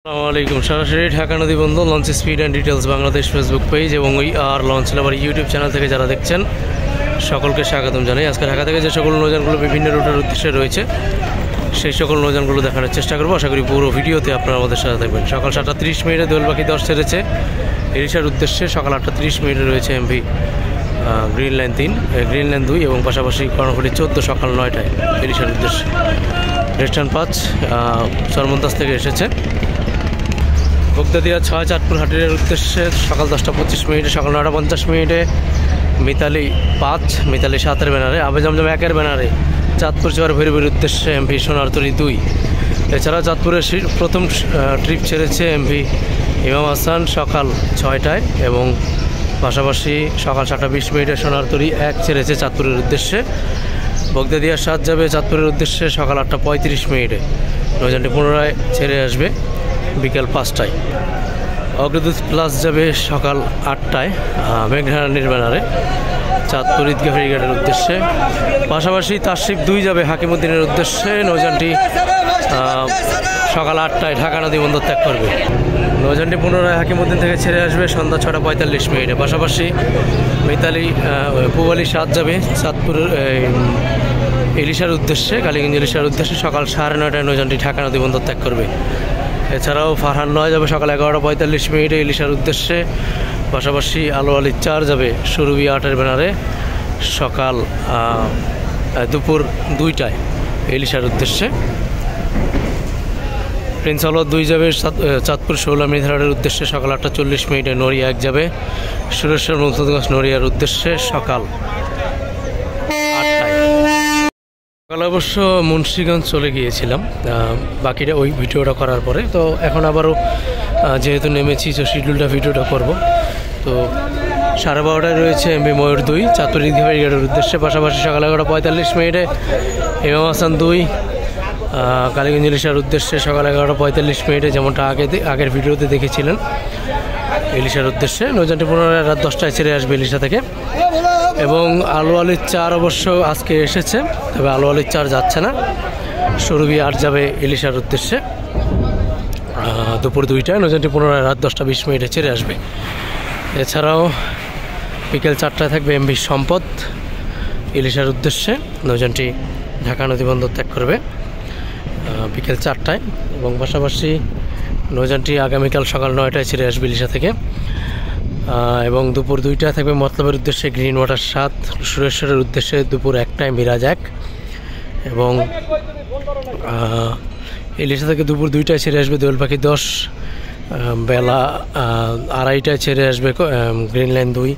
আসসালামু আলাইকুম। সরাসরি ঢাকা নদী বন্দর launch speed and details Bangladesh Facebook page এবং লঞ্চ লাভার ইউটিউব চ্যানেল থেকে যারা দেখছেন সকলকে স্বাগতম জানাই। আজকে ঢাকা থেকে যে সকল নৌযানগুলো বিভিন্ন রুটের উদ্দেশ্যে রয়েছে সেই সকল নৌযানগুলো দেখানোর চেষ্টা করবো। আশা করি পুরো ভিডিওতে আপনারা আমাদের সাথে থাকবেন। সকাল 7:30 দোয়েল পাখি 10 ছেড়েছে ইলিশার উদ্দেশ্যে। সকাল 8:30 রয়েছে MV green line 3, green line 2 এবং পাশাপাশি কর্ণফুলি 14 সকাল 9টায় ইলিশার উদ্দেশ্যে। রেস্টার্ন 5 চরমন্তাজ থেকে এসেছে। বগদাদিয়া 6 চাঁদপুর হাটের উদ্দেশ্যে সকাল 10:25, সকাল 9:50 মিতালি 5, মিতালি 7-এর ব্যানারে, আবে জমজম 1-এর ব্যানারে চাঁদপুর চর ভৈরবের উদ্দেশ্যে এমভি সোনারতরী 2। এছাড়া চাঁদপুরের প্রথম ট্রিপ ছেড়েছে এমভি ইমাম হাসান সকাল 6টায় এবং পাশাপাশি সকাল 7:20 সোনারতরী 1 ছেড়েছে চাঁদপুরের উদ্দেশ্যে। বগদাদিয়া 7 যাবে চাঁদপুরের উদ্দেশ্যে সকাল 8:35। নৌযানটি পুনরায় ছেড়ে আসবে বিকেল 5টায়। অগ্রদূত প্লাস যাবে সকাল 8টায় মেঘনারানীর ব্যানারে চাঁদপুর ঈদগাহ ফেরিঘাটের উদ্দেশ্যে। পাশাপাশি তাশরিফ 2 যাবে হাকিমউদ্দিনের উদ্দেশ্যে। নৌযানটি সকাল 8টায় ঢাকা নদী বন্দর ত্যাগ করবে। নৌযানটি পুনরায় হাকিমউদ্দিন থেকে ছেড়ে আসবে সন্ধ্যা 6:45। পাশাপাশি মিতালি পুবালি 7 যাবে চাঁদপুরের ইলিশার উদ্দেশ্যে, কালীগঞ্জ ইলিশার উদ্দেশ্যে সকাল 9:30টায় নৌযানটি ঢাকা নদী বন্দর ত্যাগ করবে। এছাড়াও ফারহান 9 যাবে সকাল 11:45 ইলিশার উদ্দেশ্যে। পাশাপাশি আলো আলী 4 যাবে সুরভি 8-এর ব্যানারে সকাল দুপুর 2টায় ইলিশার উদ্দেশ্যে। প্রিন্স আলো 2 যাবে চাঁদপুর শৌলা মৃধারের উদ্দেশ্যে সকাল 8:40। নড়িয়া 1 যাবে সুরেশ্বর মুক্তগঞ্জ নড়িয়ার উদ্দেশ্যে সকাল 8টায়। সকালে অবশ্য মুন্সিগঞ্জ চলে গিয়েছিলাম বাকিটা ওই ভিডিওটা করার পরে। তো এখন আবারও যেহেতু নেমেছি তো শিডিউলটা ভিডিওটা করব। তো 12:30টায় রয়েছে এমভি ময়ূর 2 চাঁদপুর ঈদগাহ ফেরিঘাটের উদ্দেশ্যে। পাশাপাশি সকাল 11:45 ইমাম হাসান 2 কালীগঞ্জ ইলিশার উদ্দেশ্যে সকাল 11:45 যেমনটা আগের ভিডিওতে দেখেছিলেন ইলিশার উদ্দেশ্যে। নৌযানটি পুনরায় রাত 10টায় ছেড়ে আসবে ইলিশা থেকে। এবং আলো আলীর 4 অবশ্য আজকে এসেছে, তবে আলো আলীর 4 যাচ্ছে না, সুরভি 8 যাবে ইলিশার উদ্দেশ্যে দুপুর 2টায়। নৌযানটি পুনরায় রাত 10:20 ছেড়ে আসবে। এছাড়াও বিকেল 4টায় থাকবে এমভি সম্পদ ইলিশার উদ্দেশ্যে। নৌযানটি ঢাকা নদী বন্দর ত্যাগ করবে বিকেল 4টায় এবং পাশাপাশি নৌযানটি আগামীকাল সকাল 9টায় ছেড়ে আসবে ইলিশা থেকে। এবং দুপুর 2টায় থাকবে মতলবের উদ্দেশ্যে গ্রিন ওয়াটার 7, সুরেশ্বরের উদ্দেশ্যে দুপুর 1টায় মিরাজ 1 এবং ইলিশা থেকে দুপুর 2টায় ছেড়ে আসবে দোয়েল পাখি 10, বেলা 2:30টায় ছেড়ে আসবে গ্রিন লাইন 2,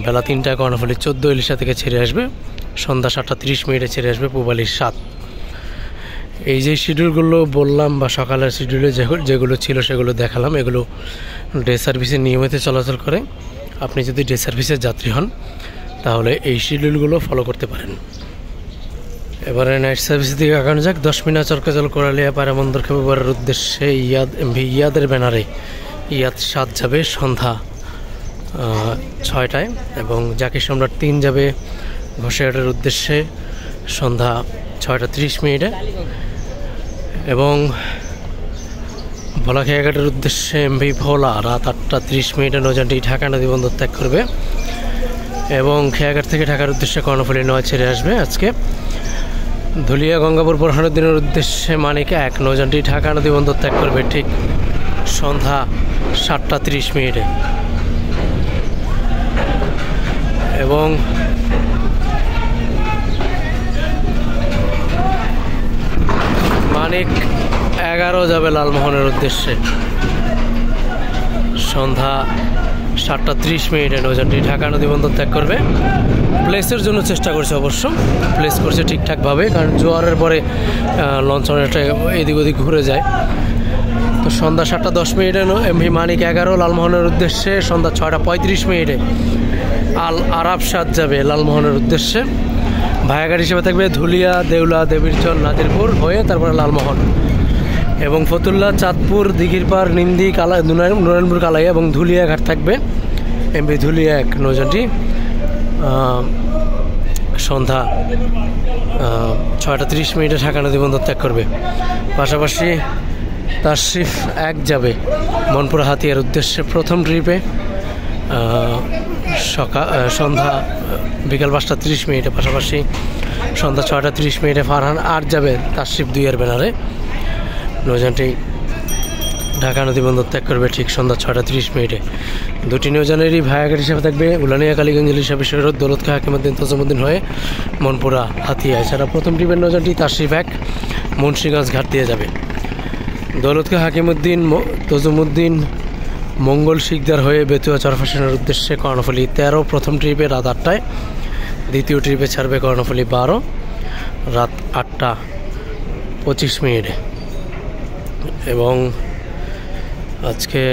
বেলা 3টায় কর্ণফুলি 14 ইলিশা থেকে ছেড়ে আসবে, সন্ধ্যা 7:30 ছেড়ে আসবে পুবালি 7। এই যে শিডিউলগুলো বললাম বা সকালের শিডিউলে যেগুলো ছিল সেগুলো দেখালাম, এগুলো ডে সার্ভিসে নিয়মিত চলাচল করে। আপনি যদি ডে সার্ভিসের যাত্রী হন তাহলে এই শিডিউলগুলো ফলো করতে পারেন। এবারে নাইট সার্ভিস দিকে আগানো যাক। 10 মিনা চরকাজল কোরালিয়া পায়রাবন্দর খেপুবারের উদ্দেশ্যে ইয়াদের ব্যানারে ইয়াদ 7 যাবে সন্ধ্যা 6টায় এবং জাকির সম্রাট 3 যাবে ঘোষাহাটের উদ্দেশ্যে সন্ধ্যা 6:30 এবং ভোলা খেয়াঘাটের উদ্দেশ্যে এমভি ভোলা রাত 8:30 নৌযানটি ঢাকা নদী বন্দর ত্যাগ করবে এবং খেয়াঘাট থেকে ঢাকার উদ্দেশ্যে কর্ণফুলি 9 ছেড়ে আসবে আজকে। ধুলিয়া গঙ্গাপুর বোরহানুদ্দিনের উদ্দেশ্যে মানিক 1 নৌযানটি ঢাকা নদী বন্দর ত্যাগ করবে ঠিক সন্ধ্যা 7:30 এবং মানিক 11 যাবে লালমোহনের উদ্দেশ্যে সন্ধ্যা 7:30 নৌযানটি ঢাকা নদী বন্দর ত্যাগ করবে। প্লেসের জন্য চেষ্টা করছে, অবশ্য প্লেস করছে ঠিকঠাকভাবে, কারণ জোয়ারের পরে লঞ্চ অনেকটা এদিক ওদিক ঘুরে যায়। তো সন্ধ্যা 7:10 এমভি মানিক 11 লালমোহনের উদ্দেশ্যে সন্ধ্যা 6:35 আল আরাব 7 যাবে লালমোহনের উদ্দেশ্যে। ভায়াঘাট হিসেবে থাকবে ধুলিয়া, দেউলা, দেবীরচর, নাজিরপুর হয়ে তারপরে লালমোহন এবং ফতুল্লা, চাঁদপুর, দিঘিরপাড়, নিমদি, নুরানপুর, কালাইয়া এবং ধুলিয়া ঘাট থাকবে এমভি ধুলিয়া 1 নৌযানটি সন্ধ্যা 6:30 ঢাকা নদী বন্দর ত্যাগ করবে। পাশাপাশি তাশরিফ 1 যাবে মনপুরা হাতিয়ার উদ্দেশ্যে প্রথম ট্রিপে সন্ধ্যা বিকাল 5টা 30 মিনিটে, পাশাপাশি সন্ধ্যা 6টা 30 মিনিটে ফারহান 8 যাবে তাশরিফ 2 এর ব্যানারে। নৌযানটি ঢাকা নদী বন্দর ত্যাগ করবে ঠিক সন্ধ্যা 6টা 30 মিনিটে। দুটি নৌযানেরই ভায়াঘাট হিসাবে থাকবে উলানিয়া কালীগঞ্জ হিসাবে সৈয়দ দৌলত খাঁ হাকিমউদ্দিন তজুমউদ্দিন হয়ে মনপুরা হাতিয়া। এছাড়া প্রথম ট্রিপের নৌযানটি তাশরিফ 1 মুন্সিগঞ্জ ঘাট দিয়ে যাবে। দৌলত খাঁ হাকিমউদ্দিন তজুমউদ্দিন মঙ্গল শিকদার হয়ে বেতুয়া চরফাশনের উদ্দেশ্যে কর্ণফুলী 13 প্রথম ট্রিপে রাত 8টায়, দ্বিতীয় ট্রিপে ছাড়বে কর্ণফুলী 12 রাত 8টা 25 মিনিটে। এবং আজকে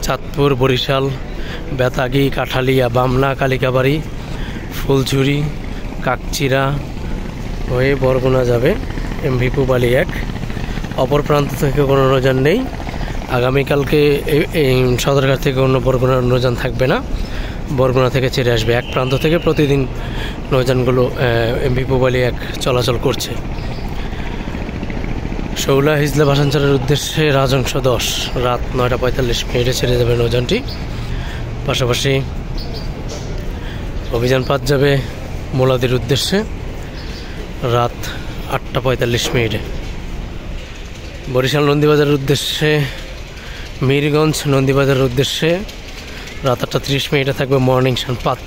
চাঁদপুর, বরিশাল, বেতাগী, কাঠালিয়া, বামনা, কালিকাবাড়ি, ফুলঝুরি, কাকচিরা হয়ে বরগুনা যাবে এমভি পুবালি 1। অপর প্রান্ত থেকে কোনো নৌযান নেই। আগামীকালকে এই সদরঘাট থেকে অন্য বরগুনার নৌযান থাকবে না, বরগুনা থেকে ছেড়ে আসবে। এক প্রান্ত থেকে প্রতিদিন নৌযানগুলো এমভি পুবালি 1 চলাচল করছে। শৌলা হিজলা ভাসানচরের উদ্দেশ্যে রাজংশ 10 রাত 9টা 45 মিনিটে ছেড়ে যাবে নৌযানটি। পাশাপাশি অভিযান 5 যাবে মোলাদির উদ্দেশ্যে রাত 8টা 45 মিনিটে। বরিশাল নন্দীবাজারের উদ্দেশ্যে মিরগঞ্জ নন্দীবাজারের উদ্দেশ্যে রাত 8টা 30 মিনিটে থাকবে মর্নিং শান 5।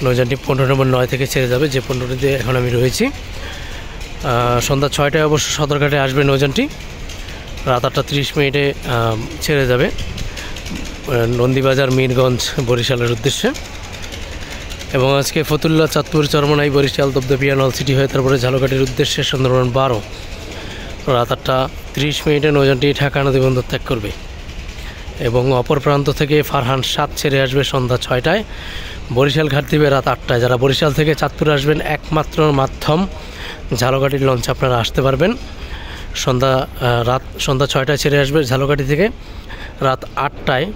নৌযানটি 15 নম্বর 9 থেকে ছেড়ে যাবে, যে 15টিতে এখন আমি রয়েছি। সন্ধ্যা 6টায় অবশ্য সদরঘাটে আসবে নৌযানটি, রাত 8টা 30 মিনিটে ছেড়ে যাবে নন্দীবাজার, মিরগঞ্জ, বরিশালের উদ্দেশ্যে। এবং আজকে ফতুল্লা, চাঁদপুর, চরমনাই, বরিশাল, দপদপিয়া, নলসিটি হয়ে তারপরে ঝালকাঠির উদ্দেশ্যে সুন্দরবন 12 রাত 8টা 30 মিনিটে নৌযানটি ঢাকা নদী বন্দর ত্যাগ করবে। এবং অপর প্রান্ত থেকে ফারহান 7 ছেড়ে আসবে সন্ধ্যা 6টায়, বরিশাল ঘাট দিবে রাত 8টায়। যারা বরিশাল থেকে চাঁদপুর আসবেন একমাত্র মাধ্যম ঝালকাঠির লঞ্চে আপনারা আসতে পারবেন। সন্ধ্যা 6টায় ছেড়ে আসবে ঝালকাঠি থেকে, রাত 8টায়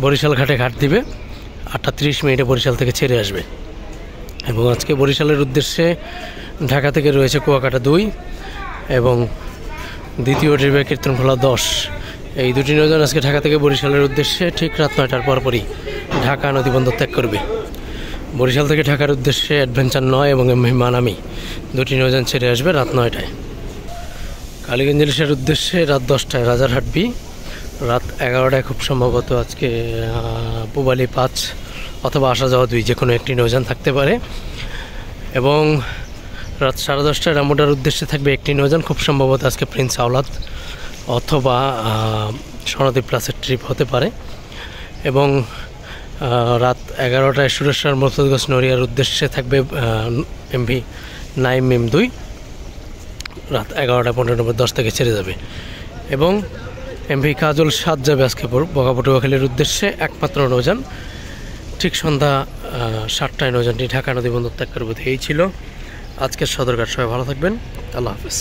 বরিশাল ঘাটে ঘাট দিবে, 8টা 30 মিনিটে বরিশাল থেকে ছেড়ে আসবে। এবং আজকে বরিশালের উদ্দেশ্যে ঢাকা থেকে রয়েছে কুয়াকাটা 2 এবং দ্বিতীয় ট্রিপে কীর্তনখোলা 10। এই দুটি নৌযান আজকে ঢাকা থেকে বরিশালের উদ্দেশ্যে ঠিক রাত 9টার পরপরই ঢাকা নদী বন্দর ত্যাগ করবে। বরিশাল থেকে ঢাকার উদ্দেশ্যে অ্যাডভেঞ্চার 9 এবং এমভি মানামি দুটি নৌযান ছেড়ে আসবে রাত 9টায়। কালীগঞ্জ ইলিশের উদ্দেশ্যে রাত 10টায় রাজারহাট বি, রাত 11টায় খুব সম্ভবত আজকে পুবালি 5 অথবা আসা যাওয়া 2 যে কোনো একটি নৌযান থাকতে পারে। এবং রাত 10:30টায় রামুডার উদ্দেশ্যে থাকবে একটি নৌযান, খুব সম্ভবত আজকে প্রিন্স আওলাদ অথবা স্বর্ণদ্বীপ প্লাসের ট্রিপ হতে পারে। এবং রাত 11টায় সুরেশ্বর মসজিদগঞ্জ নড়িয়ার উদ্দেশ্যে থাকবে এমভি নাইম মিম 2 রাত 11টা 15 নম্বর 10 থেকে ছেড়ে যাবে। এবং এমভি কাজল 7 যাবে আজকে বগাপটুয়াখালীর উদ্দেশ্যে একমাত্র নৌযান, ঠিক সন্ধ্যা 7টায় নৌযানটি ঢাকা নদী বন্দর ত্যাগ করবে। এই ছিল আজকের সদরঘাট। সবাই ভালো থাকবেন, আল্লাহ হাফেজ।